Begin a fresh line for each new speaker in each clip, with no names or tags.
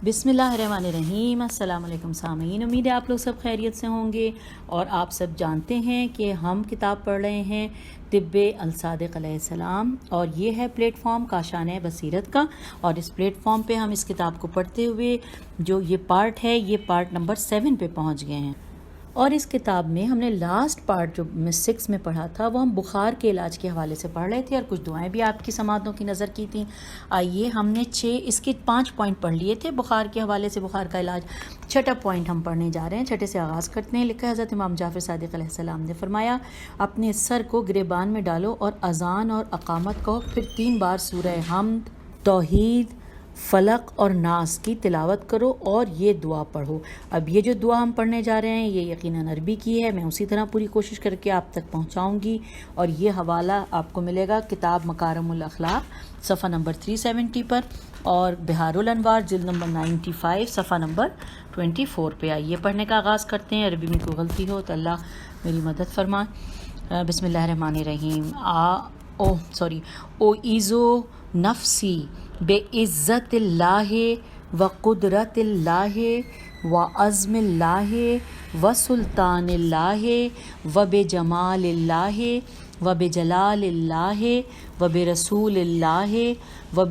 بسم اللہ الرحمن الرحیم۔ السلام علیکم سامعین، امید ہے آپ لوگ سب خیریت سے ہوں گے اور آپ سب جانتے ہیں کہ ہم کتاب پڑھ رہے ہیں طب الصادق علیہ السلام، اور یہ ہے پلیٹ فارم کاشانہ بصیرت کا، اور اس پلیٹ فارم پہ ہم اس کتاب کو پڑھتے ہوئے جو یہ پارٹ ہے، یہ پارٹ نمبر 7 پہ پہنچ گئے ہیں۔ اور اس کتاب میں ہم نے لاسٹ پارٹ جو 6 میں پڑھا تھا وہ ہم بخار کے علاج کے حوالے سے پڑھ رہے تھے، اور کچھ دعائیں بھی آپ کی سماعتوں کی نظر کی تھیں۔ آئیے، ہم نے اس کے 5 پوائنٹ پڑھ لیے تھے بخار کے حوالے سے، بخار کا علاج۔ 6واں پوائنٹ ہم پڑھنے جا رہے ہیں، 6 سے آغاز کرتے ہیں۔ لکھا ہے حضرت امام جعفر صادق علیہ السلام نے فرمایا، اپنے سر کو گریبان میں ڈالو اور اذان اور اقامت کہو، پھر 3 بار سورہ حمد، توحید، فلق اور ناس کی تلاوت کرو اور یہ دعا پڑھو۔ اب یہ جو دعا ہم پڑھنے جا رہے ہیں یہ یقیناً عربی کی ہے، میں اسی طرح پوری کوشش کر کے آپ تک پہنچاؤں گی، اور یہ حوالہ آپ کو ملے گا کتاب مکارم الاخلاق صفحہ نمبر 370 پر، اور بہار الانوار جلد نمبر 95 صفحہ نمبر 24 پہ۔ آئیے پڑھنے کا آغاز کرتے ہیں۔ عربی میں کوئی غلطی ہو تو اللہ میری مدد فرمائے۔ بسم اللہ الرحمن الرحیم۔ او ایزو نفسی بے عزت اللہ و قدرت اللہ و عزم اللہ و سلطان اللہ و بے جمال اللہ و بے جلال اللہ و بے رسول اللہ و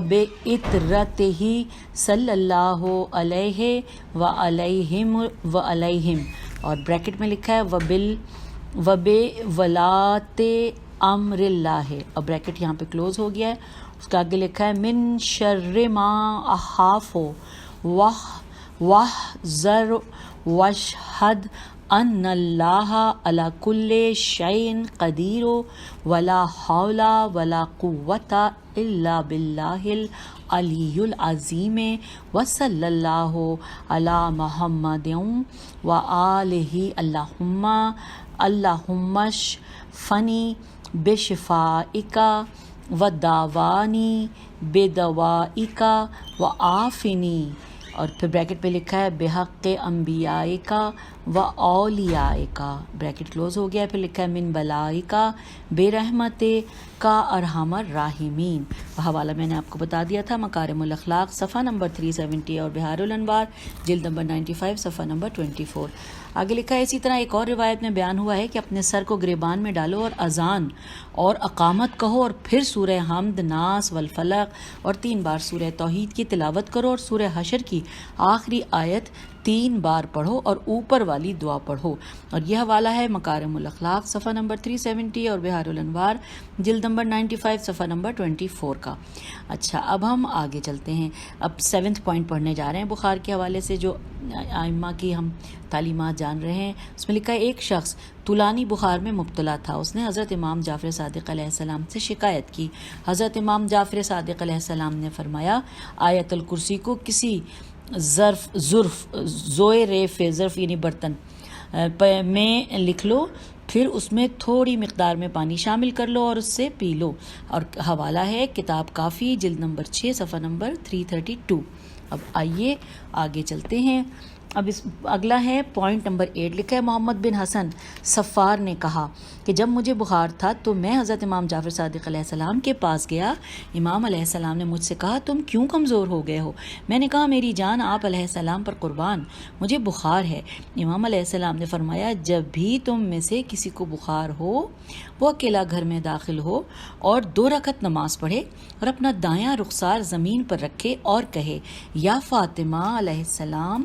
بے اطرتہ صلی اللہ علیہ و علیہم و علیہم، اور بریکٹ میں لکھا ہے و بے ولات امر اللہ، اور بریکٹ یہاں پہ کلوز ہو گیا ہے۔ اس کے آگے لکھا ہے من شر ما اخاف واحذر واشہد ان اللہ علی کل شیء قدیر ولا حول ولا قوۃ الا باللہ العلی العظیم وصلی اللہ علی محمد وآلہ اللہم اشفنی بشفائک وداوانی بدوائک وعافنی، اور پھر بریکٹ پہ لکھا ہے بحق انبیائک و اولیائک، بریکٹ کلوز ہو گیا ہے۔ پھر لکھا ہے من بلائک برحمت کا ارحم الراحمین۔ حوالہ میں نے آپ کو بتا دیا تھا، مکارم الاخلاق صفحہ نمبر 370 اور بہار الانوار جلد نمبر 95 صفحہ نمبر 24۔ آگے لکھا ہے اسی طرح ایک اور روایت میں بیان ہوا ہے کہ اپنے سر کو گریبان میں ڈالو اور اذان اور اقامت کہو، اور پھر سورہ حمد، ناس والفلق اور 3 بار سورہ توحید کی تلاوت کرو، اور سورہ حشر کی آخری آیت 3 بار پڑھو اور اوپر والی دعا پڑھو۔ اور یہ حوالہ ہے مکارم الاخلاق صفحہ نمبر 370 اور بہار الانوار جلد نمبر 95 صفحہ نمبر 24 کا۔ اچھا، اب ہم آگے چلتے ہیں۔ اب 7واں پوائنٹ پڑھنے جا رہے ہیں بخار کے حوالے سے، جو ائمہ کی ہم تعلیمات جان رہے ہیں۔ اس میں لکھا ہے ایک شخص طولانی بخار میں مبتلا تھا، اس نے حضرت امام جعفر صادق علیہ السلام سے شکایت کی۔ حضرت امام جعفر صادق علیہ السلام نے فرمایا، آیت الکرسی کو کسی ظرف یعنی برتن میں لکھ لو، پھر اس میں تھوڑی مقدار میں پانی شامل کر لو اور اس سے پی لو، اور حوالہ ہے کتاب کافی جلد نمبر 6 صفحہ نمبر 332۔ اب آئیے آگے چلتے ہیں۔ اب اگلا ہے پوائنٹ نمبر 8، لکھا ہے محمد بن حسن صفار نے کہا کہ جب مجھے بخار تھا تو میں حضرت امام جعفر صادق علیہ السلام کے پاس گیا۔ امام علیہ السلام نے مجھ سے کہا، تم کیوں کمزور ہو گئے ہو؟ میں نے کہا، میری جان آپ علیہ السلام پر قربان، مجھے بخار ہے۔ امام علیہ السلام نے فرمایا، جب بھی تم میں سے کسی کو بخار ہو وہ اکیلا گھر میں داخل ہو اور 2 رکعت نماز پڑھے اور اپنا دایاں رخسار زمین پر رکھے اور کہے، یا فاطمہ علیہ السلام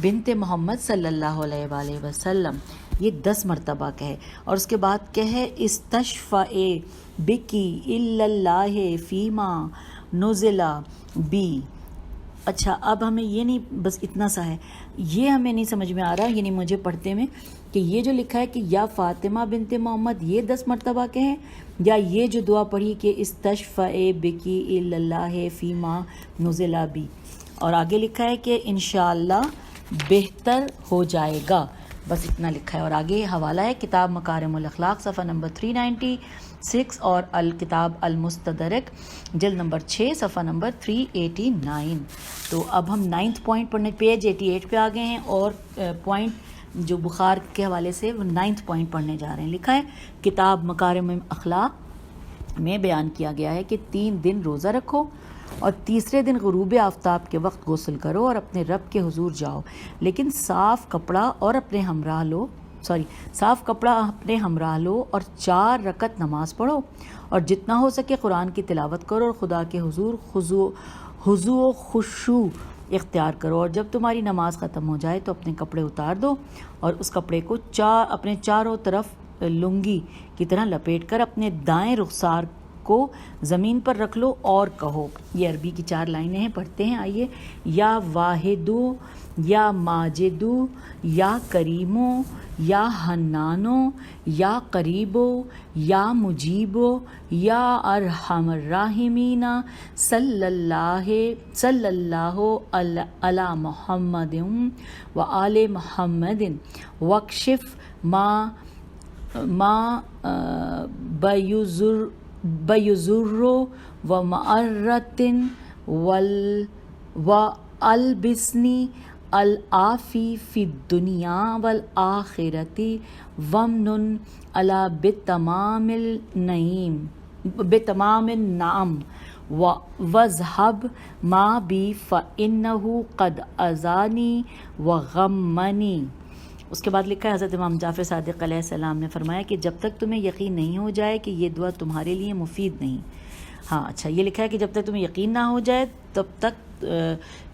بنت محمد صلی اللہ علیہ وآلہ وسلم، یہ 10 مرتبہ کہے، اور اس کے بعد کہے، استشفع بکی الا اللہ فیما نزل بی۔ اچھا، اب ہمیں یہ نہیں، بس اتنا سا ہے، یہ ہمیں نہیں سمجھ میں آ رہا، یعنی مجھے پڑھتے میں، کہ یہ جو لکھا ہے کہ یا فاطمہ بنت محمد یہ 10 مرتبہ کہیں، یا یہ جو دعا پڑھی کہ استشفع بکی الا اللہ فیما نزل بی، اور آگے لکھا ہے کہ انشاءاللہ بہتر ہو جائے گا، بس اتنا لکھا ہے۔ اور آگے حوالہ ہے کتاب مکارم الاخلاق صفحہ نمبر 396 اور الکتاب المستدرک جلد نمبر 6 صفحہ نمبر 389۔ تو اب ہم 9واں پوائنٹ پڑھنے، پیج 88 پہ آ گئے ہیں، اور پوائنٹ جو بخار کے حوالے سے 9واں پوائنٹ پڑھنے جا رہے ہیں۔ لکھا ہے کتاب مکارم اخلاق میں بیان کیا گیا ہے کہ 3 دن روزہ رکھو اور تیسرے دن غروب آفتاب کے وقت غسل کرو اور اپنے رب کے حضور جاؤ، لیکن صاف کپڑا اپنے ہمراہ لو اور 4 رکعت نماز پڑھو، اور جتنا ہو سکے قرآن کی تلاوت کرو اور خدا کے حضور خضوع و خشوع اختیار کرو، اور جب تمہاری نماز ختم ہو جائے تو اپنے کپڑے اتار دو اور اس کپڑے کو اپنے چاروں طرف لنگی کی طرح لپیٹ کر اپنے دائیں رخسار کو زمین پر رکھ لو اور کہو، یہ عربی کی 4 لائنیں ہیں، پڑھتے ہیں آئیے، یا واحدو یا ماجدو یا کریمو یا حنانو یا قریبو یا مجیبو یا ارحم الراحمین صلی اللہ علی محمد و آل محمد وکشف ما بیزر و معرت و البسنی العافی فی الدنیا والآخرت ومن علی بتمام النعم وذهب ما بی فإنہ قد اذانی وغمنی۔ اس کے بعد لکھا ہے حضرت امام جعفر صادق علیہ السلام نے فرمایا کہ جب تک تمہیں یقین نہیں ہو جائے کہ یہ دعا تمہارے لیے مفید نہیں، اچھا یہ لکھا ہے کہ جب تک تمہیں یقین نہ ہو جائے تب تک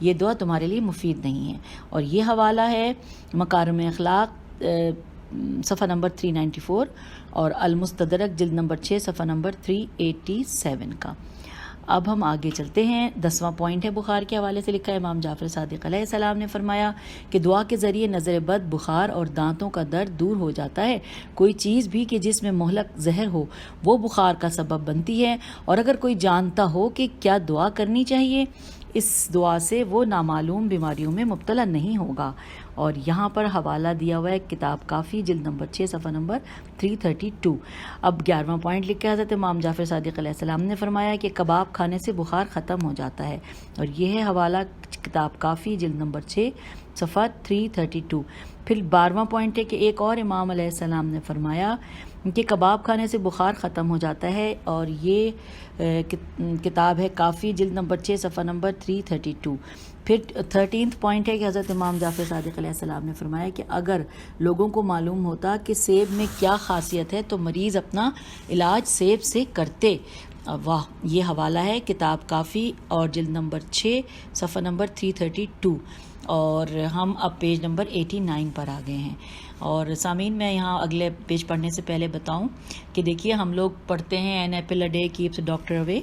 یہ دعا تمہارے لیے مفید نہیں ہے، اور یہ حوالہ ہے مکارم اخلاق صفحہ نمبر 394 اور المستدرک جلد نمبر 6 صفحہ نمبر 387 کا۔ اب ہم آگے چلتے ہیں، 10واں پوائنٹ ہے بخار کے حوالے سے، لکھا ہے امام جعفر صادق علیہ السلام نے فرمایا کہ دعا کے ذریعے نظر بد، بخار اور دانتوں کا درد دور ہو جاتا ہے۔ کوئی چیز بھی کہ جس میں مہلک زہر ہو وہ بخار کا سبب بنتی ہے، اور اگر کوئی جانتا ہو کہ کیا دعا کرنی چاہیے، اس دعا سے وہ نامعلوم بیماریوں میں مبتلا نہیں ہوگا۔ اور یہاں پر حوالہ دیا ہوا ہے کتاب کافی جلد نمبر 6 صفحہ نمبر 332۔ اب 11واں پوائنٹ لکھا ہے حضرت امام جعفر صادق علیہ السلام نے فرمایا کہ کباب کھانے سے بخار ختم ہو جاتا ہے، اور یہ ہے حوالہ کتاب کافی جلد نمبر 6 صفحہ 332۔ پھر 12واں پوائنٹ ہے کہ ایک اور امام علیہ السلام نے فرمایا کہ کباب کھانے سے بخار ختم ہو جاتا ہے، اور یہ کتاب ہے کافی جلد نمبر 6 صفحہ نمبر 332۔ پھر 13واں پوائنٹ ہے کہ حضرت امام جعفر صادق علیہ السلام نے فرمایا کہ اگر لوگوں کو معلوم ہوتا کہ سیب میں کیا خاصیت ہے تو مریض اپنا علاج سیب سے کرتے۔ واہ، یہ حوالہ ہے کتاب کافی اور جلد نمبر 6 صفحہ نمبر 332، اور ہم اب پیج نمبر 89 پر آ گئے ہیں۔ اور سامعین، میں یہاں اگلے پیج پڑھنے سے پہلے بتاؤں کہ دیکھیے ہم لوگ پڑھتے ہیں an apple a day keeps doctor away,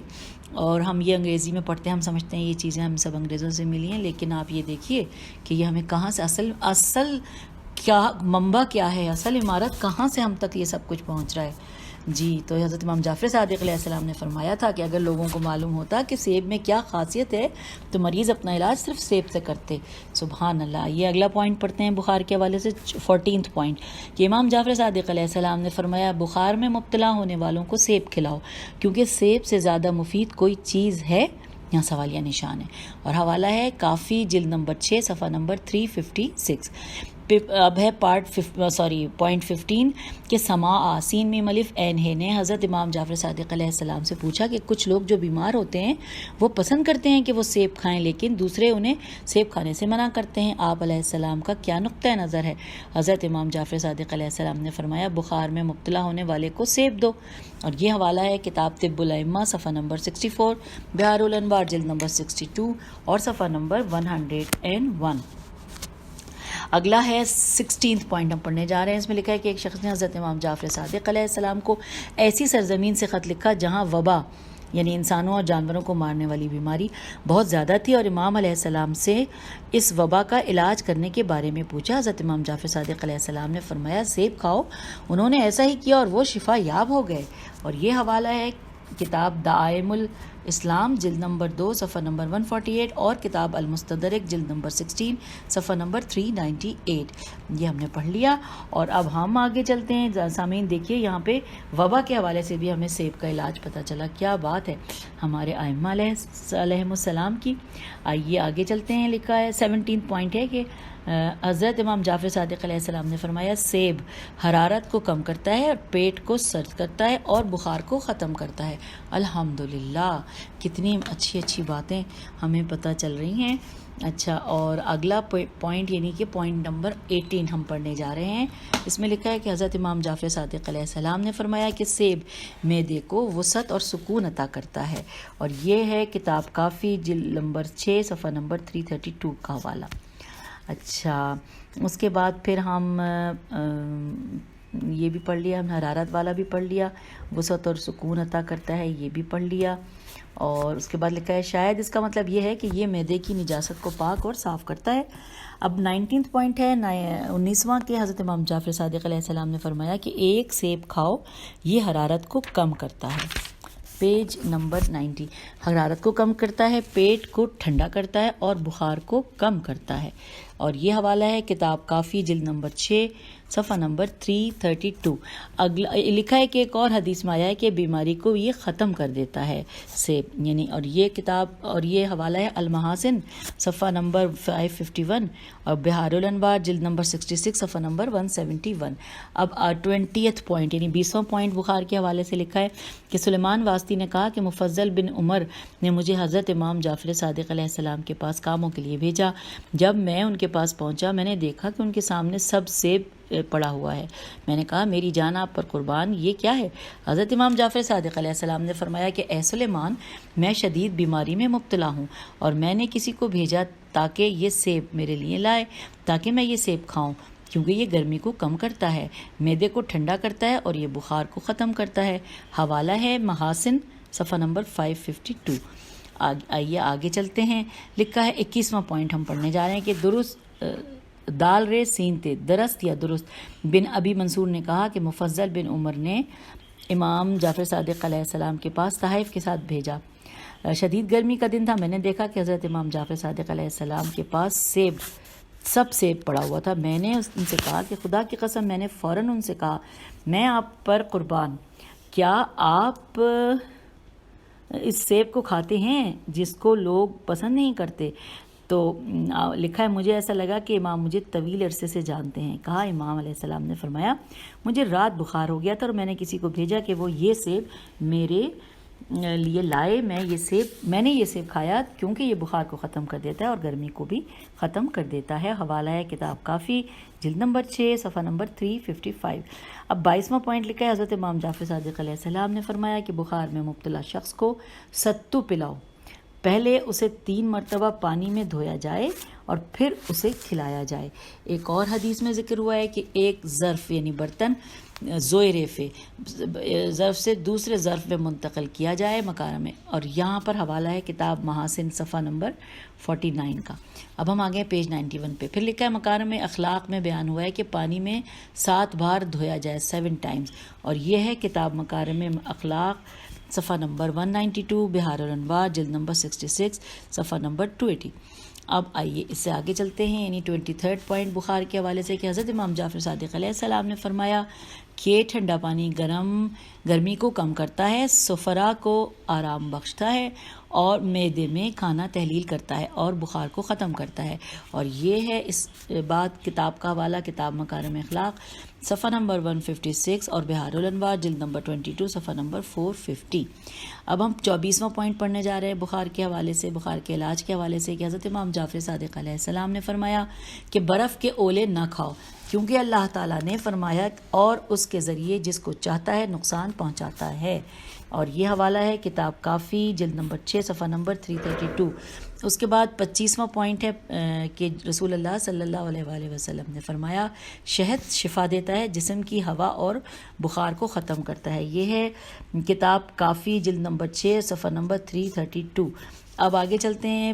اور ہم یہ انگریزی میں پڑھتے ہیں، ہم سمجھتے ہیں یہ چیزیں ہم سب انگریزوں سے ملی ہیں، لیکن آپ یہ دیکھیے کہ یہ ہمیں کہاں سے اصل کیا منبع کیا ہے، اصل عمارت کہاں سے ہم تک یہ سب کچھ پہنچ رہا ہے۔ جی، تو حضرت امام جعفر صادق علیہ السلام نے فرمایا تھا کہ اگر لوگوں کو معلوم ہوتا کہ سیب میں کیا خاصیت ہے تو مریض اپنا علاج صرف سیب سے کرتے۔ سبحان اللہ۔ یہ اگلا پوائنٹ پڑھتے ہیں بخار کے حوالے سے، 14واں پوائنٹ کہ امام جعفر صادق علیہ السلام نے فرمایا بخار میں مبتلا ہونے والوں کو سیب کھلاؤ، کیونکہ سیب سے زیادہ مفید کوئی چیز ہے؟ یہاں سوالیہ نشان ہے، اور حوالہ ہے کافی جلد نمبر 6 صفحہ نمبر 356۔ اب ہے پوائنٹ 15 کہ سما سین میں ملف این ہے نے حضرت امام جعفر صادق علیہ السلام سے پوچھا کہ کچھ لوگ جو بیمار ہوتے ہیں وہ پسند کرتے ہیں کہ وہ سیب کھائیں، لیکن دوسرے انہیں سیب کھانے سے منع کرتے ہیں، آپ علیہ السلام کا کیا نقطہ نظر ہے؟ حضرت امام جعفر صادق علیہ السلام نے فرمایا بخار میں مبتلا ہونے والے کو سیب دو، اور یہ حوالہ ہے کتاب طب الائمہ صفحہ نمبر 64، بہار الانوار جلد نمبر 62 اور صفحہ نمبر 101۔ اگلا ہے 16واں پوائنٹ ہم پڑھنے جا رہے ہیں، اس میں لکھا ہے کہ ایک شخص نے حضرت امام جعفر صادق علیہ السلام کو ایسی سرزمین سے خط لکھا جہاں وبا یعنی انسانوں اور جانوروں کو مارنے والی بیماری بہت زیادہ تھی، اور امام علیہ السلام سے اس وبا کا علاج کرنے کے بارے میں پوچھا۔ حضرت امام جعفر صادق علیہ السلام نے فرمایا سیب کھاؤ، انہوں نے ایسا ہی کیا اور وہ شفا یاب ہو گئے، اور یہ حوالہ ہے کتاب دعائم الاسلام جلد نمبر 2 صفحہ نمبر 148 اور کتاب المستدرک جلد نمبر 16 صفحہ نمبر 398۔ یہ ہم نے پڑھ لیا، اور اب ہم آگے چلتے ہیں۔ سامعین دیکھیے یہاں پہ وبا کے حوالے سے بھی ہمیں سیب کا علاج پتہ چلا، کیا بات ہے ہمارے ائمہ علیہ السلام کی۔ آئیے آگے چلتے ہیں، لکھا ہے 17 پوائنٹ ہے کہ حضرت امام جعفر صادق علیہ السلام نے فرمایا سیب حرارت کو کم کرتا ہے اور پیٹ کو سرد کرتا ہے اور بخار کو ختم کرتا ہے۔ الحمدللہ، کتنی اچھی اچھی باتیں ہمیں پتہ چل رہی ہیں۔ اچھا، اور اگلا پوائنٹ یعنی کہ پوائنٹ نمبر 18 ہم پڑھنے جا رہے ہیں۔ اس میں لکھا ہے کہ حضرت امام جعفر صادق علیہ السلام نے فرمایا کہ سیب معدے کو وسعت اور سکون عطا کرتا ہے، اور یہ ہے کتاب کافی جلد نمبر 6 صفحہ نمبر 332 کا حوالہ۔ اچھا، اس کے بعد پھر ہم یہ بھی پڑھ لیا، ہم حرارت والا بھی پڑھ لیا، وسعت اور سکون عطا کرتا ہے یہ بھی پڑھ لیا، اور اس کے بعد لکھا ہے شاید اس کا مطلب یہ ہے کہ یہ معدے کی نجاست کو پاک اور صاف کرتا ہے۔ اب 19 پوائنٹ ہے 19واں کہ حضرت امام جعفر صادق علیہ السلام نے فرمایا کہ ایک سیب کھاؤ، یہ حرارت کو کم کرتا ہے۔ پیج نمبر 90، حرارت کو کم کرتا ہے، پیٹ کو ٹھنڈا کرتا ہے اور بخار کو کم کرتا ہے، اور یہ حوالہ ہے کتاب کافی جلد نمبر 6 صفحہ نمبر 332۔ اگلا لکھا ہے کہ ایک اور حدیث میں آیا ہے کہ بیماری کو یہ ختم کر دیتا ہے سیب، یعنی، اور یہ کتاب اور یہ حوالہ ہے المحاسن صفحہ نمبر 551 اور بہار الانوار جلد نمبر 66 صفحہ نمبر 171۔ اب 20 پوائنٹ یعنی 20واں پوائنٹ بخار کے حوالے سے لکھا ہے کہ سلیمان واسطی نے کہا کہ مفضل بن عمر نے مجھے حضرت امام جعفر صادق علیہ السلام کے پاس کاموں کے لیے بھیجا۔ جب میں ان کے پاس پہنچا میں نے دیکھا کہ ان کے سامنے سب سیب پڑا ہوا ہے۔ میں نے کہا میری جان آپ پر قربان، یہ کیا ہے؟ حضرت امام جعفر صادق علیہ السلام نے فرمایا کہ اے سلیمان، میں شدید بیماری میں مبتلا ہوں اور میں نے کسی کو بھیجا تاکہ یہ سیب میرے لیے لائے تاکہ میں یہ سیب کھاؤں، کیونکہ یہ گرمی کو کم کرتا ہے، معدے کو ٹھنڈا کرتا ہے اور یہ بخار کو ختم کرتا ہے۔ حوالہ ہے محاسن صفحہ نمبر 552۔ آئیے آگے چلتے ہیں۔ لکھا ہے 21واں پوائنٹ ہم پڑھنے جا رہے ہیں کہ درست دال رے سین تے درست یا درست بن ابی منصور نے کہا کہ مفضل بن عمر نے امام جعفر صادق علیہ السلام کے پاس تحائف کے ساتھ بھیجا۔ شدید گرمی کا دن تھا، میں نے دیکھا کہ حضرت امام جعفر صادق علیہ السلام کے پاس سب سیب پڑا ہوا تھا۔ میں نے ان سے کہا کہ خدا کی قسم، میں نے فوراً ان سے کہا میں آپ پر قربان، کیا آپ اس سیب کو کھاتے ہیں جس کو لوگ پسند نہیں کرتے؟ تو لکھا ہے مجھے ایسا لگا کہ امام مجھے طویل عرصے سے جانتے ہیں۔ کہا امام علیہ السلام نے فرمایا مجھے رات بخار ہو گیا تھا اور میں نے کسی کو بھیجا کہ وہ یہ سیب میرے لیے لائے۔ میں نے یہ سیب کھایا کیونکہ یہ بخار کو ختم کر دیتا ہے اور گرمی کو بھی ختم کر دیتا ہے۔ حوالہ ہے کتاب کافی جلد نمبر 6 صفحہ نمبر 355۔ اب 22واں پوائنٹ لکھا ہے حضرت امام جعفر صادق علیہ السلام نے فرمایا کہ بخار میں مبتلا شخص کو ستو پلاؤ، پہلے اسے 3 مرتبہ پانی میں دھویا جائے اور پھر اسے کھلایا جائے۔ ایک اور حدیث میں ذکر ہوا ہے کہ ایک ظرف یعنی برتن زوئریفے ظرف سے دوسرے ظرف میں منتقل کیا جائے مکارم میں، اور یہاں پر حوالہ ہے کتاب محاسن صفحہ نمبر 49 کا۔ اب ہم آگے ہیں پیج 91 پہ۔ پھر لکھا ہے مکارم میں اخلاق میں بیان ہوا ہے کہ پانی میں 7 بار دھویا جائے 7 ٹائمز، اور یہ ہے کتاب مکارم میں اخلاق صفحہ نمبر 192 بہار الانوار جلد نمبر 66 صفحہ نمبر 280۔ اب آئیے اس سے آگے چلتے ہیں، یعنی 23 پوائنٹ بخار کے حوالے سے کہ حضرت امام جعفر صادق علیہ السلام نے فرمایا کہ ٹھنڈا پانی گرمی کو کم کرتا ہے، سفرا کو آرام بخشتا ہے اور معدے میں کھانا تحلیل کرتا ہے اور بخار کو ختم کرتا ہے، اور یہ ہے اس بات کتاب کا حوالہ کتاب مکارم اخلاق صفحہ نمبر 156 اور بہار الانوار جلد نمبر 22 صفحہ نمبر 450۔ اب ہم 24واں پوائنٹ پڑھنے جا رہے ہیں بخار کے حوالے سے، بخار کے علاج کے حوالے سے کہ حضرت امام جعفر صادق علیہ السلام نے فرمایا کہ برف کے اولے نہ کھاؤ، کیونکہ اللہ تعالیٰ نے فرمایا اور اس کے ذریعے جس کو چاہتا ہے نقصان پہنچاتا ہے، اور یہ حوالہ ہے کتاب کافی جلد نمبر 6 صفحہ نمبر 332۔ اس کے بعد 25واں پوائنٹ ہے کہ رسول اللہ صلی اللہ علیہ وآلہ وسلم نے فرمایا شہد شفا دیتا ہے، جسم کی ہوا اور بخار کو ختم کرتا ہے۔ یہ ہے کتاب کافی جلد نمبر 6 صفحہ نمبر 332۔ اب آگے چلتے ہیں۔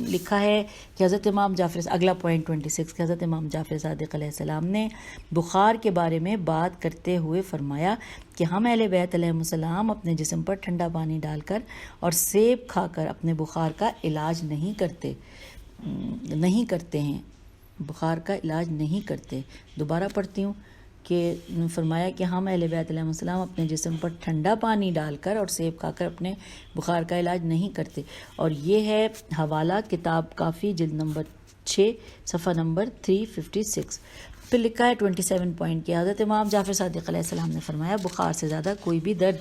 لکھا ہے کہ حضرت امام جعفر اگلا پوائنٹ 26 کہ حضرت امام جعفر صادق علیہ السلام نے بخار کے بارے میں بات کرتے ہوئے فرمایا کہ ہم اہل بیت علیہ السلام اپنے جسم پر ٹھنڈا پانی ڈال کر اور سیب کھا کر اپنے بخار کا علاج نہیں کرتے ہیں، بخار کا علاج نہیں کرتے۔ دوبارہ پڑھتی ہوں کہ فرمایا کہ ہم اہل بیت علیہ السلام اپنے جسم پر ٹھنڈا پانی ڈال کر اور سیب کھا کر اپنے بخار کا علاج نہیں کرتے. اور یہ ہے حوالہ کتاب کافی جلد نمبر 6 صفحہ نمبر 356. پھر لکھا ہے 27 پوائنٹ کہ حضرت امام جعفر صادق علیہ السلام نے فرمایا بخار سے زیادہ کوئی بھی درد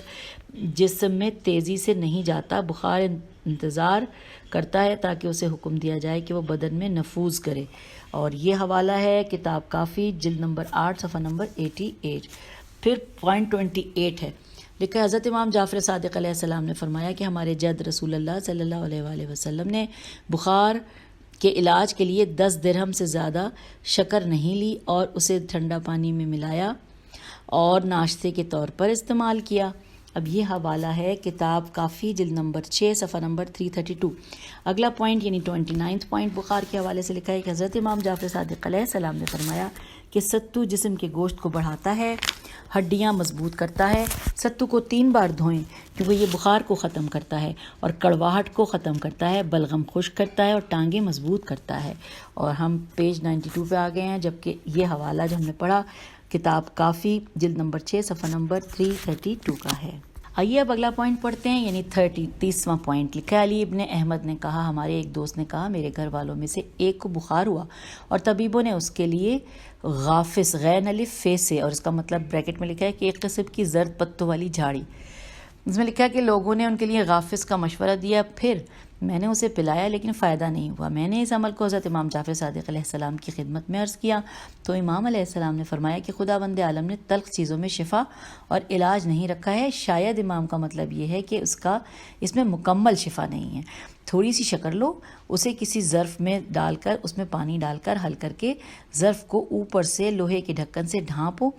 جسم میں تیزی سے نہیں جاتا. بخار انتظار کرتا ہے تاکہ اسے حکم دیا جائے کہ وہ بدن میں نفوذ کرے. اور یہ حوالہ ہے کتاب کافی جلد نمبر 8 صفحہ نمبر 88. پھر پوائنٹ 28 ہے لکھا ہے حضرت امام جعفر صادق علیہ السلام نے فرمایا کہ ہمارے جد رسول اللہ صلی اللہ علیہ وآلہ وسلم نے بخار کے علاج کے لیے 10 درہم سے زیادہ شکر نہیں لی اور اسے ٹھنڈا پانی میں ملایا اور ناشتے کے طور پر استعمال کیا. اب یہ حوالہ ہے کتاب کافی جلد نمبر 6 صفحہ نمبر 332. اگلا پوائنٹ یعنی 29 پوائنٹ بخار کے حوالے سے لکھا ہے کہ حضرت امام جعفر صادق علیہ السلام نے فرمایا کہ ستو جسم کے گوشت کو بڑھاتا ہے، ہڈیاں مضبوط کرتا ہے. ستو کو 3 بار دھوئیں کیونکہ یہ بخار کو ختم کرتا ہے اور کڑواہٹ کو ختم کرتا ہے، بلغم خشک کرتا ہے اور ٹانگیں مضبوط کرتا ہے. اور ہم پیج 92 پہ آ گئے ہیں، جبکہ یہ حوالہ جو ہم نے پڑھا کتاب کافی جلد نمبر 6 صفحہ نمبر 332 کا ہے. آئیے اب اگلا پوائنٹ پڑھتے ہیں یعنی 30واں پوائنٹ. لکھا ہے علی ابن احمد نے کہا ہمارے ایک دوست نے کہا میرے گھر والوں میں سے ایک کو بخار ہوا اور طبیبوں نے اس کے لیے غافس غین الف فے سے، اور اس کا مطلب بریکٹ میں لکھا ہے کہ ایک قسم کی زرد پتوں والی جھاڑی، اس میں لکھا ہے کہ لوگوں نے ان کے لیے غافس کا مشورہ دیا. پھر میں نے اسے پلایا لیکن فائدہ نہیں ہوا. میں نے اس عمل کو حضرت امام جعفر صادق علیہ السلام کی خدمت میں عرض کیا تو امام علیہ السلام نے فرمایا کہ خدا بند عالم نے تلخ چیزوں میں شفا اور علاج نہیں رکھا ہے. شاید امام کا مطلب یہ ہے کہ اس میں مکمل شفا نہیں ہے. تھوڑی سی شکر لو، اسے کسی ظرف میں ڈال کر اس میں پانی ڈال کر حل کر کے ظرف کو اوپر سے لوہے کے ڈھکن سے ڈھانپو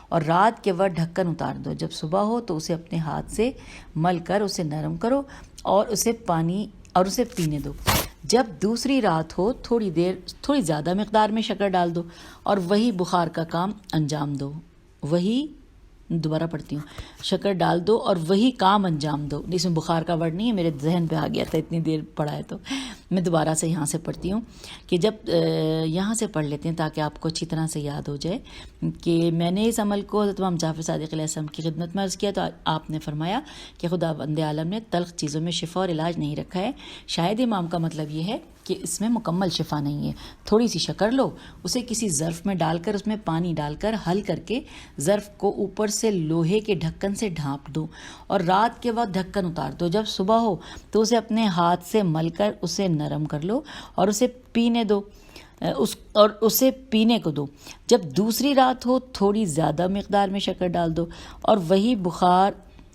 اور رات کے وقت ڈھکن اتار دو. جب صبح ہو تو اسے اپنے ہاتھ سے مل کر اسے نرم کرو اور اسے پینے دو. جب دوسری رات ہو تھوڑی زیادہ مقدار میں شکر ڈال دو اور وہی بخار کا کام انجام دو. دوبارہ پڑھتی ہوں، شکر ڈال دو اور وہی کام انجام دو. اس میں بخار کا ورڈ نہیں ہے، میرے ذہن پہ آ گیا تھا اتنی دیر پڑھا ہے تو میں دوبارہ سے یہاں سے پڑھتی ہوں کہ جب یہاں سے پڑھ لیتے ہیں تاکہ آپ کو اچھی طرح سے یاد ہو جائے کہ میں نے اس عمل کو حضرت امام جعفر صادق علیہ السلام کی خدمت میں عرض کیا تو آپ نے فرمایا کہ خدا بند عالم نے تلخ چیزوں میں شفا اور علاج نہیں رکھا ہے. شاید امام کا مطلب یہ ہے کہ اس میں مکمل شفا نہیں ہے. تھوڑی سی شکر لو، اسے کسی ظرف میں ڈال کر اس میں پانی ڈال کر حل کر کے ظرف کو اوپر سے لوہے کے ڈھکن سے ڈھانپ دو اور رات کے وقت ڈھکن اتار دو. جب صبح ہو تو اسے اپنے ہاتھ سے مل کر اسے نرم کر لو اور اسے پینے کو دو. جب دوسری رات ہو تھوڑی زیادہ مقدار میں شکر ڈال دو اور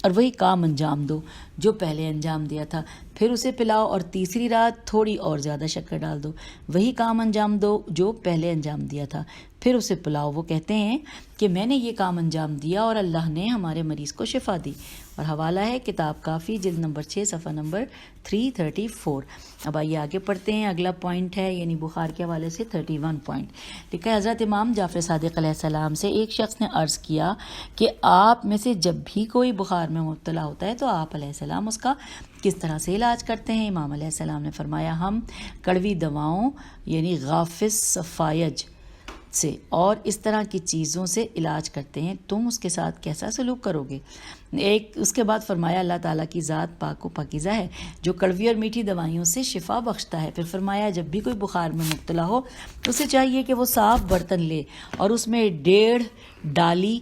وہی کام انجام دو جو پہلے انجام دیا تھا. پھر اسے پلاؤ اور تیسری رات تھوڑی اور زیادہ شکر ڈال دو، وہی کام انجام دو جو پہلے انجام دیا تھا. پھر اسے پلاؤ. وہ کہتے ہیں کہ میں نے یہ کام انجام دیا اور اللہ نے ہمارے مریض کو شفا دی. اور حوالہ ہے کتاب کافی جلد نمبر 6 صفحہ نمبر 334. اب آئیے آگے پڑھتے ہیں. اگلا پوائنٹ ہے یعنی بخار کے حوالے سے 31 پوائنٹ. لکھا ہے حضرت امام جعفر صادق علیہ السلام سے ایک شخص نے عرض کیا کہ آپ میں سے جب بھی کوئی بخار میں مبتلا ہوتا ہے تو آپ علیہ السلام اس کا کس طرح سے علاج کرتے ہیں؟ امام علیہ السلام نے فرمایا ہم کڑوی دواؤں یعنی غافس صفائج سے اور اس طرح کی چیزوں سے علاج کرتے ہیں. تم اس کے ساتھ کیسا سلوک کرو گے؟ اس کے بعد فرمایا اللہ تعالیٰ کی ذات پاک و پاکیزہ ہے جو کڑوی اور میٹھی دوائیوں سے شفا بخشتا ہے. پھر فرمایا جب بھی کوئی بخار میں مبتلا ہو اسے چاہیے کہ وہ صاف برتن لے اور اس میں 1.5 ڈالی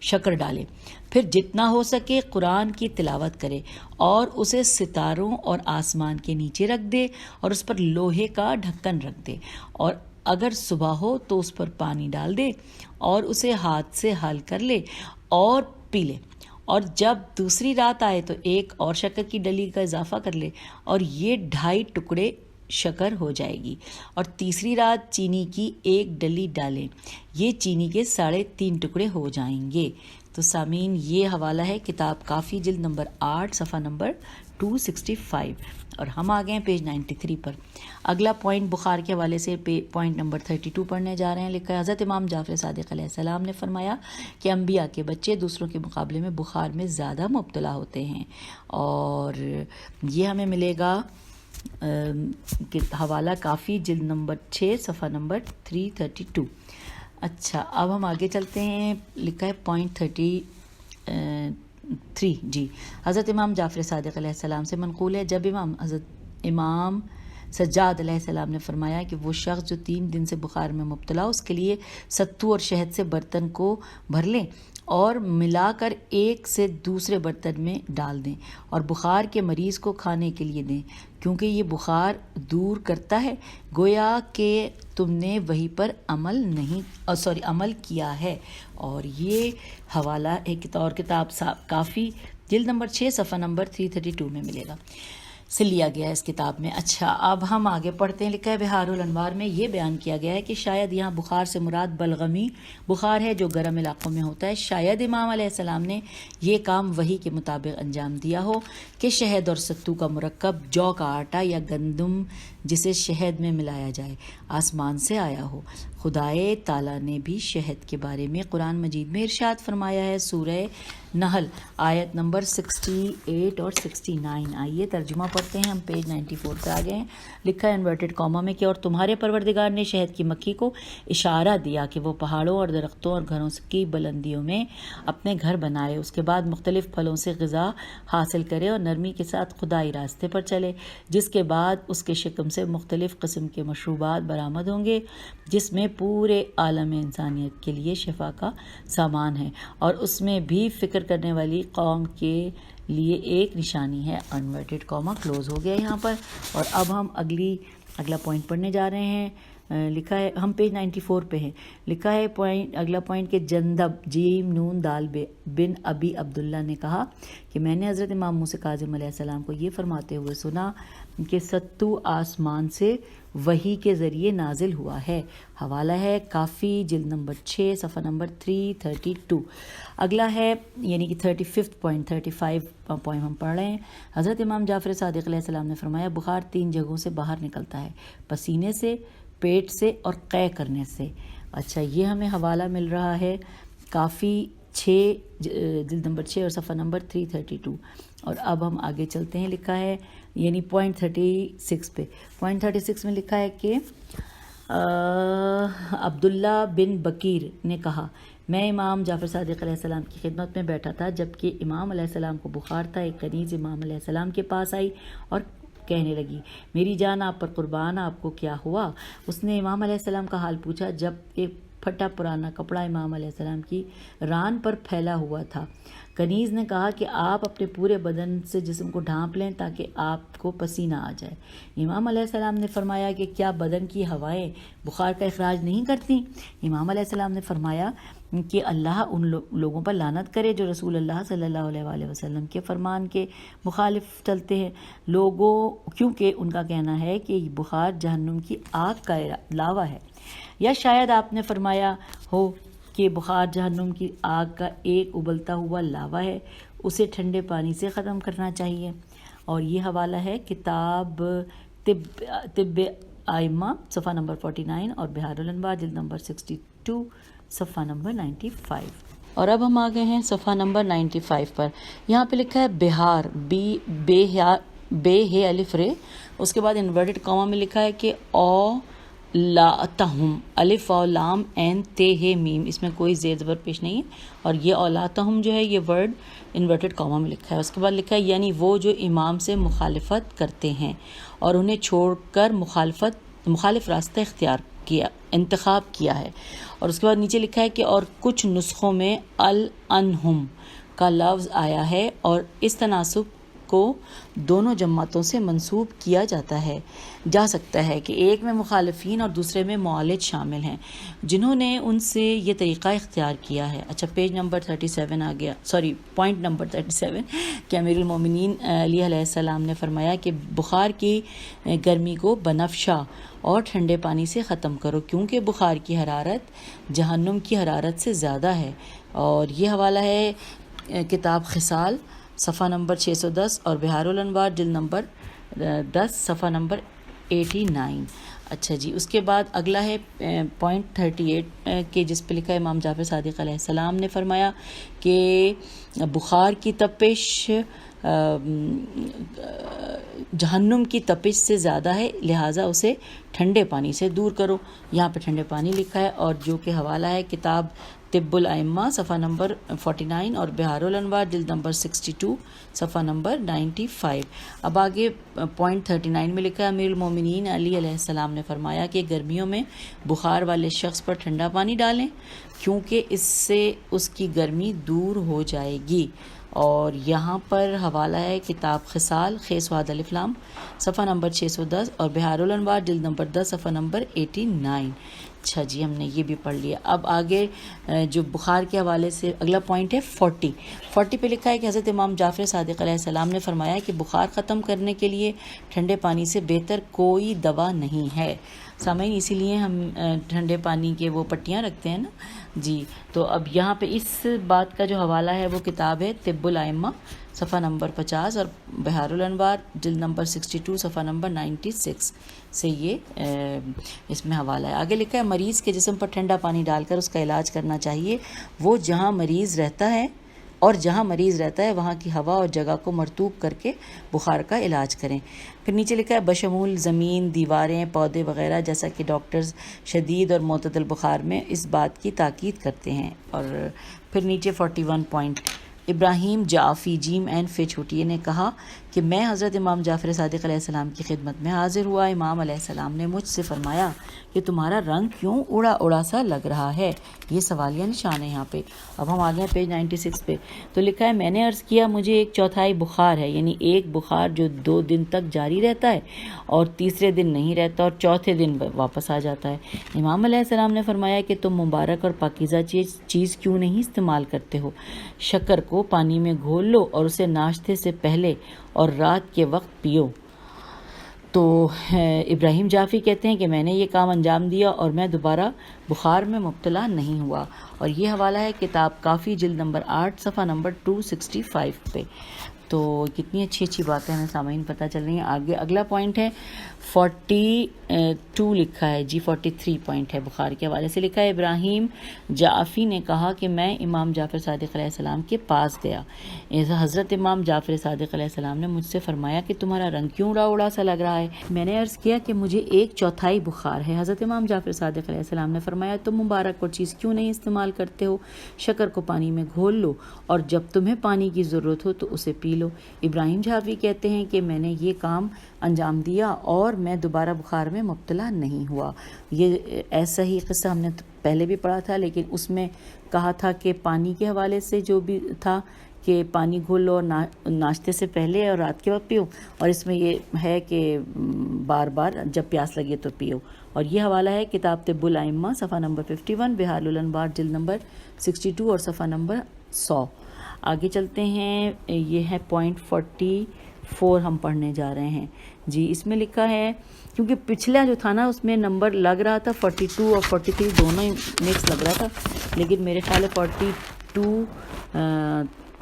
شکر ڈالے. پھر جتنا ہو سکے قرآن کی تلاوت کرے اور اسے ستاروں اور آسمان کے نیچے رکھ دے اور اس پر لوہے کا ڈھکن رکھ دے اور اگر صبح ہو تو اس پر پانی ڈال دے اور اسے ہاتھ سے حل کر لے اور پی لے. اور جب دوسری رات آئے تو ایک اور شکر کی ڈلی کا اضافہ کر لے اور یہ 2.5 ٹکڑے شکر ہو جائے گی. اور تیسری رات چینی کی 1 ڈلی ڈالیں، یہ چینی کے 3.5 ٹکڑے ہو جائیں گے. تو سامعین یہ حوالہ ہے کتاب کافی جلد نمبر 8 صفحہ نمبر 265. اور ہم آ گئے ہیں پیج 93 پر. اگلا پوائنٹ بخار کے حوالے سے پوائنٹ نمبر 32 پڑھنے جا رہے ہیں. لکھا ہے حضرت امام جعفر صادق علیہ السلام نے فرمایا کہ انبیاء کے بچے دوسروں کے مقابلے میں بخار میں زیادہ مبتلا ہوتے ہیں. اور یہ ہمیں ملے گا حوالہ کافی جلد نمبر 6 صفحہ نمبر 332. اچھا اب ہم آگے چلتے ہیں. لکھا ہے پوائنٹ 33 جی. حضرت امام جعفر صادق علیہ السلام سے منقول ہے جب حضرت امام سجاد علیہ السلام نے فرمایا کہ وہ شخص جو 3 دن سے بخار میں مبتلا اس کے لیے ستو اور شہد سے برتن کو بھر لیں اور ملا کر ایک سے دوسرے برتن میں ڈال دیں اور بخار کے مریض کو کھانے کے لیے دیں کیونکہ یہ بخار دور کرتا ہے. گویا کہ تم نے وہی پر عمل کیا ہے. اور یہ حوالہ ایک اور کتاب کافی جلد نمبر 6 صفحہ نمبر 332 میں ملے گا سے لیا گیا ہے اس کتاب میں. اچھا اب ہم آگے پڑھتے ہیں. لکھا ہے بہار الانوار میں یہ بیان کیا گیا ہے کہ شاید یہاں بخار سے مراد بلغمی بخار ہے جو گرم علاقوں میں ہوتا ہے. شاید امام علیہ السلام نے یہ کام وحی کے مطابق انجام دیا ہو کہ شہد اور ستو کا مرکب جو کا آٹا یا گندم جسے شہد میں ملایا جائے آسمان سے آیا ہو. خدائے تعالیٰ نے بھی شہد کے بارے میں قرآن مجید میں ارشاد فرمایا ہے. سورہ نحل آیت نمبر 68 اور 69. آئیے ترجمہ پڑھتے ہیں. ہم پیج 94 پہ آ گئے ہیں. لکھا ہے انورٹڈ کاما میں کہ اور تمہارے پروردگار نے شہد کی مکھی کو اشارہ دیا کہ وہ پہاڑوں اور درختوں اور گھروں کی بلندیوں میں اپنے گھر بنائے, اس کے بعد مختلف پھلوں سے غذا حاصل کرے اور نرمی کے ساتھ خدائی راستے پر چلے, جس کے بعد اس کے شکم سے مختلف قسم کے مشروبات برآمد ہوں گے جس میں پورے عالم انسانیت کے لیے شفا کا سامان ہے اور اس میں بھی فکر کرنے والی قوم کے لیے ایک نشانی ہے. انورٹڈ کاما کلوز ہو گیا یہاں پر. اور اب ہم اگلا پوائنٹ پڑھنے جا رہے ہیں. لکھا ہے ہم پیج 94 پہ ہیں. لکھا ہے اگلا پوائنٹ کہ جندب جیم نون دال بن ابی عبداللہ نے کہا کہ میں نے حضرت امام موسیٰ کاظم علیہ السلام کو یہ فرماتے ہوئے سنا کہ ستو آسمان سے وحی کے ذریعے نازل ہوا ہے. حوالہ ہے کافی جلد نمبر 6 صفحہ نمبر 332. اگلا ہے یعنی کہ 35 پوائنٹ ہم پڑھ رہے ہیں. حضرت امام جعفر صادق علیہ السلام نے فرمایا بخار 3 جگہوں سے باہر نکلتا ہے, پسینے سے, پیٹ سے اور قے کرنے سے. اچھا یہ ہمیں حوالہ مل رہا ہے کافی جلد نمبر 6 اور صفحہ نمبر 332. اور اب ہم آگے چلتے ہیں. لکھا ہے یعنی پوائنٹ 36 پہ. پوائنٹ 36 میں لکھا ہے کہ عبداللہ بن بکیر نے کہا میں امام جعفر صادق علیہ السلام کی خدمت میں بیٹھا تھا جبکہ امام علیہ السلام کو بخار تھا. ایک کنیز امام علیہ السلام کے پاس آئی اور کہنے لگی میری جان آپ پر قربان, آپ کو کیا ہوا؟ اس نے امام علیہ السلام کا حال پوچھا جب ایک پھٹا پرانا کپڑا امام علیہ السلام کی ران پر پھیلا ہوا تھا. کنیز نے کہا کہ آپ اپنے پورے بدن سے جسم کو ڈھانپ لیں تاکہ آپ کو پسینہ آ جائے. امام علیہ السلام نے فرمایا کہ کیا بدن کی ہوائیں بخار کا اخراج نہیں کرتی؟ امام علیہ السلام نے فرمایا کہ اللہ ان لوگوں پر لعنت کرے جو رسول اللہ صلی اللہ علیہ وآلہ وسلم کے فرمان کے مخالف چلتے ہیں لوگوں, کیونکہ ان کا کہنا ہے کہ بخار جہنم کی آگ کا لاوا ہے. یا شاید آپ نے فرمایا ہو کہ بخار جہنم کی آگ کا ایک ابلتا ہوا لاوا ہے, اسے ٹھنڈے پانی سے ختم کرنا چاہیے. اور یہ حوالہ ہے کتاب طب آئمہ صفحہ نمبر 49 اور بہار الانوار جلد نمبر 62 صفحہ نمبر 95. اور اب ہم آ گئے ہیں صفحہ نمبر 95 پر. یہاں پہ لکھا ہے بہار بے ہے الف رے, اس کے بعد انورٹڈ کاما میں لکھا ہے کہ او لاتہم الف او لام این تے ہے میم, اس میں کوئی زیر زبر پیش نہیں ہے. اور یہ اولاتہم جو ہے یہ ورڈ انورٹڈ کاما میں لکھا ہے. اس کے بعد لکھا ہے یعنی وہ جو امام سے مخالفت کرتے ہیں اور انہیں چھوڑ کر مخالف راستہ انتخاب کیا ہے. اور اس کے بعد نیچے لکھا ہے کہ اور کچھ نسخوں میں الانہم کا لفظ آیا ہے اور اس تناسب کو دونوں جماعتوں سے منسوب کیا جا سکتا ہے کہ ایک میں مخالفین اور دوسرے میں معالج شامل ہیں جنہوں نے ان سے یہ طریقہ اختیار کیا ہے. اچھا پیج نمبر 37 آ گیا, پوائنٹ نمبر 37 کہ امیر المومنین علی علیہ السلام نے فرمایا کہ بخار کی گرمی کو بنفشہ اور ٹھنڈے پانی سے ختم کرو کیونکہ بخار کی حرارت جہنم کی حرارت سے زیادہ ہے. اور یہ حوالہ ہے کتاب خصال صفحہ نمبر 610 اور بہار الانوار جلد نمبر 10 صفحہ نمبر 89. اچھا جی، اس کے بعد اگلا ہے پوائنٹ 38 کے جس پہ لکھا ہے امام جعفر صادق علیہ السلام نے فرمایا کہ بخار کی تپش جہنم کی تپش سے زیادہ ہے، لہٰذا اسے ٹھنڈے پانی سے دور کرو. یہاں پہ ٹھنڈے پانی لکھا ہے اور جو کہ حوالہ ہے کتاب طب الائمہ صفحہ نمبر 49 اور بہار الانوار جلد نمبر 62 صفحہ نمبر 95. اب آگے پوائنٹ 39 میں لکھا ہے امیر المومنین علی علیہ السلام نے فرمایا کہ گرمیوں میں بخار والے شخص پر ٹھنڈا پانی ڈالیں کیونکہ اس سے اس کی گرمی دور ہو جائے گی. اور یہاں پر حوالہ ہے کتاب خصال خیسواد الف لام صفحہ نمبر 610 اور بہار الانوار جلد نمبر 10 صفحہ نمبر 89. اچھا جی، ہم نے یہ بھی پڑھ لیا. اب آگے جو بخار کے حوالے سے اگلا پوائنٹ ہے 40 پہ لکھا ہے کہ حضرت امام جعفر صادق علیہ السلام نے فرمایا کہ بخار ختم کرنے کے لیے ٹھنڈے پانی سے بہتر کوئی دوا نہیں ہے. سامعین، اسی لیے ہم ٹھنڈے پانی کے وہ پٹیاں رکھتے ہیں نا جی. تو اب یہاں پہ اس بات کا جو حوالہ ہے وہ کتاب ہے طب الائمہ صفحہ نمبر 50 اور بہار الانوار جلد نمبر 62 صفحہ نمبر 96 سے یہ اس میں حوالہ ہے. آگے لکھا ہے مریض کے جسم پر ٹھنڈا پانی ڈال کر اس کا علاج کرنا چاہیے. وہ جہاں مریض رہتا ہے وہاں کی ہوا اور جگہ کو مرطوب کر کے بخار کا علاج کریں. پھر نیچے لکھا ہے بشمول زمین، دیواریں، پودے وغیرہ، جیسا کہ ڈاکٹرز شدید اور معتدل بخار میں اس بات کی تاکید کرتے ہیں. اور پھر نیچے 41 پوائنٹ ابراہیم جعفی جیم این فے چھوٹیے نے کہا کہ میں حضرت امام جعفر صادق علیہ السلام کی خدمت میں حاضر ہوا. امام علیہ السلام نے مجھ سے فرمایا کہ تمہارا رنگ کیوں اڑا اڑا سا لگ رہا ہے. یہ سوالیہ نشان ہے یہاں پہ. اب ہم آگے ہیں پیج 96 پہ. تو لکھا ہے میں نے عرض کیا مجھے 1/4 بخار ہے، یعنی ایک بخار جو 2 دن تک جاری رہتا ہے اور تیسرے دن نہیں رہتا اور چوتھے دن واپس آ جاتا ہے. امام علیہ السلام نے فرمایا کہ تم مبارک اور پاکیزہ چیز کیوں نہیں استعمال کرتے ہو. شکر کو پانی میں گھول لو اور اسے ناشتے سے پہلے اور رات کے وقت پیو. تو ابراہیم جعفی کہتے ہیں کہ میں نے یہ کام انجام دیا اور میں دوبارہ بخار میں مبتلا نہیں ہوا. اور یہ حوالہ ہے کتاب کافی جلد نمبر 8 صفحہ نمبر 265 پہ. تو کتنی اچھی باتیں ہمیں سامعین پتہ چل رہی ہیں. آگے اگلا پوائنٹ ہے 42 لکھا ہے جی. 43 پوائنٹ ہے بخار کے حوالے سے. لکھا ہے ابراہیم جعفی نے کہا کہ میں امام جعفر صادق علیہ السلام کے پاس گیا. حضرت امام جعفر صادق علیہ السلام نے مجھ سے فرمایا کہ تمہارا رنگ کیوں اڑا اڑا سا لگ رہا ہے. میں نے عرض کیا کہ مجھے 1/4 بخار ہے. حضرت امام جعفر صادق علیہ السلام نے فرمایا تم مبارک اور چیز کیوں نہیں استعمال کرتے ہو. شکر کو پانی میں گھول لو اور جب تمہیں پانی کی ضرورت ہو تو اسے پی لو. ابراہیم جعفی کہتے ہیں کہ میں نے یہ کام انجام دیا اور میں دوبارہ بخار میں مبتلا نہیں ہوا. یہ ایسا ہی قصہ ہم نے پہلے بھی پڑھا تھا، لیکن اس میں کہا تھا کہ پانی کے حوالے سے جو بھی تھا کہ پانی گھول لو اور ناشتے سے پہلے اور رات کے وقت پیو. اور اس میں یہ ہے کہ بار بار جب پیاس لگے تو پیو. اور یہ حوالہ ہے کتاب طب الائمہ صفحہ نمبر 51 بہار الانوار جلد نمبر 62 اور صفحہ نمبر 100. آگے چلتے ہیں. یہ ہے پوائنٹ 44 ہم پڑھنے جا رہے ہیں جی. اس میں لکھا ہے کیونکہ پچھلا جو تھا نا اس میں نمبر لگ رہا تھا 42 اور 43 دونوں ہی مکس لگ رہا تھا، لیکن میرے خیال ہے 42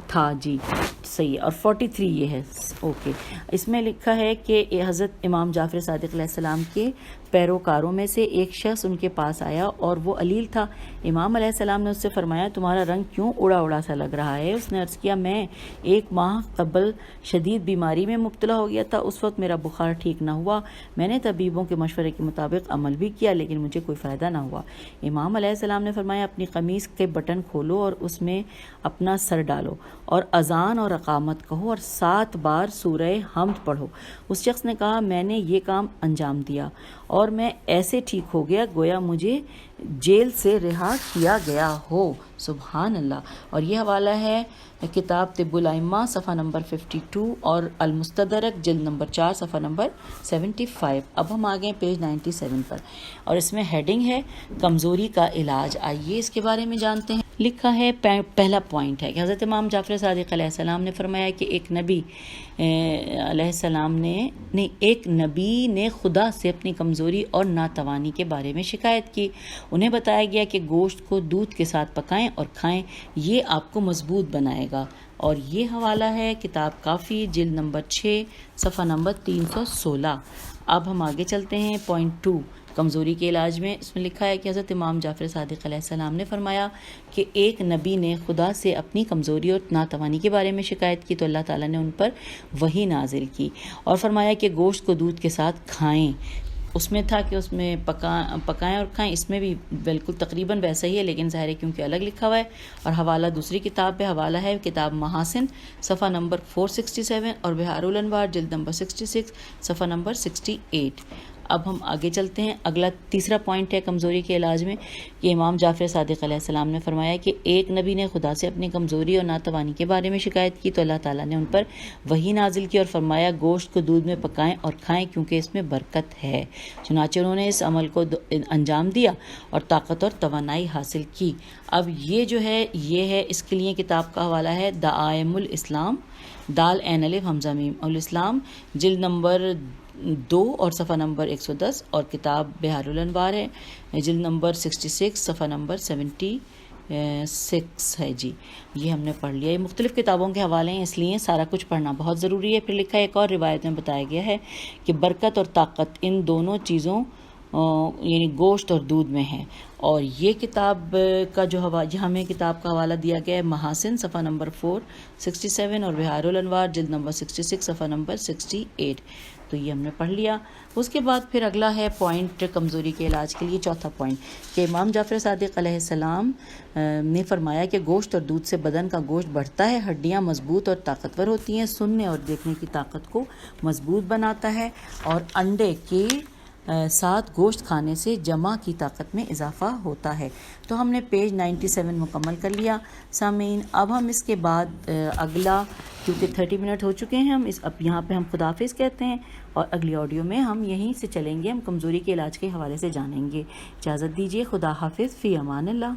تھا جی صحیح اور 43 یہ ہے اوکے. اس میں لکھا ہے کہ حضرت امام جعفر صادق علیہ السلام کے پیروکاروں میں سے ایک شخص ان کے پاس آیا اور وہ علیل تھا. امام علیہ السلام نے اس سے فرمایا تمہارا رنگ کیوں اڑا اڑا سا لگ رہا ہے. اس نے عرض کیا میں 1 ماہ قبل شدید بیماری میں مبتلا ہو گیا تھا. اس وقت میرا بخار ٹھیک نہ ہوا. میں نے طبیبوں کے مشورے کے مطابق عمل بھی کیا لیکن مجھے کوئی فائدہ نہ ہوا. امام علیہ السلام نے فرمایا اپنی قمیص کے بٹن کھولو اور اس میں اپنا سر ڈالو اور اذان اور اقامت کہو اور 7 بار سورہ حمد پڑھو. اس شخص نے کہا میں نے یہ کام انجام دیا اور میں ایسے ٹھیک ہو گیا گویا مجھے جیل سے رہا کیا گیا ہو. سبحان اللہ. اور یہ حوالہ ہے کتاب طب الائمہ صفحہ نمبر 52 اور المستدرک جلد نمبر 4 صفحہ نمبر 75. اب ہم آگئے پیج 97 پر اور اس میں ہیڈنگ ہے کمزوری کا علاج. آئیے اس کے بارے میں جانتے ہیں. لکھا ہے پہلا پوائنٹ ہے کہ حضرت امام جعفر صادق علیہ السلام نے فرمایا کہ ایک نبی نے خدا سے اپنی کمزوری اور ناتوانی کے بارے میں شکایت کی. انہیں بتایا گیا کہ گوشت کو دودھ کے ساتھ پکائیں اور کھائیں، یہ آپ کو مضبوط بنائے گا. اور یہ حوالہ ہے کتاب کافی جلد نمبر 6 صفحہ نمبر 316۔ اب ہم آگے چلتے ہیں۔ پوائنٹ 2 کمزوری کے علاج میں، اس میں لکھا ہے کہ حضرت امام جعفر صادق علیہ السلام نے فرمایا کہ ایک نبی نے خدا سے اپنی کمزوری اور ناتوانی کے بارے میں شکایت کی تو اللہ تعالیٰ نے ان پر وحی نازل کی اور فرمایا کہ گوشت کو دودھ کے ساتھ کھائیں۔ اس میں تھا کہ اس میں پکائیں اور کھائیں، اس میں بھی بالکل تقریباً ویسا ہی ہے، لیکن ظاہر ہے کیونکہ الگ لکھا ہوا ہے۔ اور حوالہ دوسری کتاب پہ حوالہ ہے کتاب محاسن صفحہ نمبر 467 اور بحار الانوار جلد نمبر 66 صفحہ نمبر 68۔ اب ہم آگے چلتے ہیں۔ اگلا تیسرا پوائنٹ ہے کمزوری کے علاج میں کہ امام جعفر صادق علیہ السلام نے فرمایا کہ ایک نبی نے خدا سے اپنی کمزوری اور ناتوانی کے بارے میں شکایت کی تو اللہ تعالیٰ نے ان پر وحی نازل کی اور فرمایا گوشت کو دودھ میں پکائیں اور کھائیں کیونکہ اس میں برکت ہے۔ چنانچہ انہوں نے اس عمل کو انجام دیا اور طاقت اور توانائی حاصل کی۔ اب یہ جو ہے یہ ہے، اس کے لیے کتاب کا حوالہ ہے دعائم الاسلام دال عین الف حمزہ میم الاسلام جلد نمبر 2 اور صفحہ نمبر 110، اور کتاب بحار الانوار ہے جلد نمبر 66 صفحہ نمبر 76 ہے جی۔ یہ ہم نے پڑھ لیا۔ یہ مختلف کتابوں کے حوالے ہیں، اس لیے سارا کچھ پڑھنا بہت ضروری ہے۔ پھر لکھا ہے ایک اور روایت میں بتایا گیا ہے کہ برکت اور طاقت ان دونوں چیزوں یعنی گوشت اور دودھ میں ہے۔ اور یہ کتاب کا جو ہمیں کتاب کا حوالہ دیا گیا ہے محاسن صفحہ نمبر 467 اور بحار الانوار جلد نمبر 66 صفحہ نمبر 68۔ تو یہ ہم نے پڑھ لیا۔ اس کے بعد پھر اگلا ہے پوائنٹ کمزوری کے علاج کے لیے چوتھا پوائنٹ کہ امام جعفر صادق علیہ السلام نے فرمایا کہ گوشت اور دودھ سے بدن کا گوشت بڑھتا ہے، ہڈیاں مضبوط اور طاقتور ہوتی ہیں، سننے اور دیکھنے کی طاقت کو مضبوط بناتا ہے، اور انڈے کے ساتھ گوشت کھانے سے جمع کی طاقت میں اضافہ ہوتا ہے۔ تو ہم نے پیج 97 مکمل کر لیا سامعین۔ اب ہم اس کے بعد اگلا، کیونکہ 30 منٹ ہو چکے ہیں، ہم اب یہاں پہ ہم خداحافظ کہتے ہیں، اور اگلی آڈیو میں ہم یہیں سے چلیں گے، ہم کمزوری کے علاج کے حوالے سے جانیں گے۔ اجازت دیجیے، خدا حافظ، فی امان اللہ۔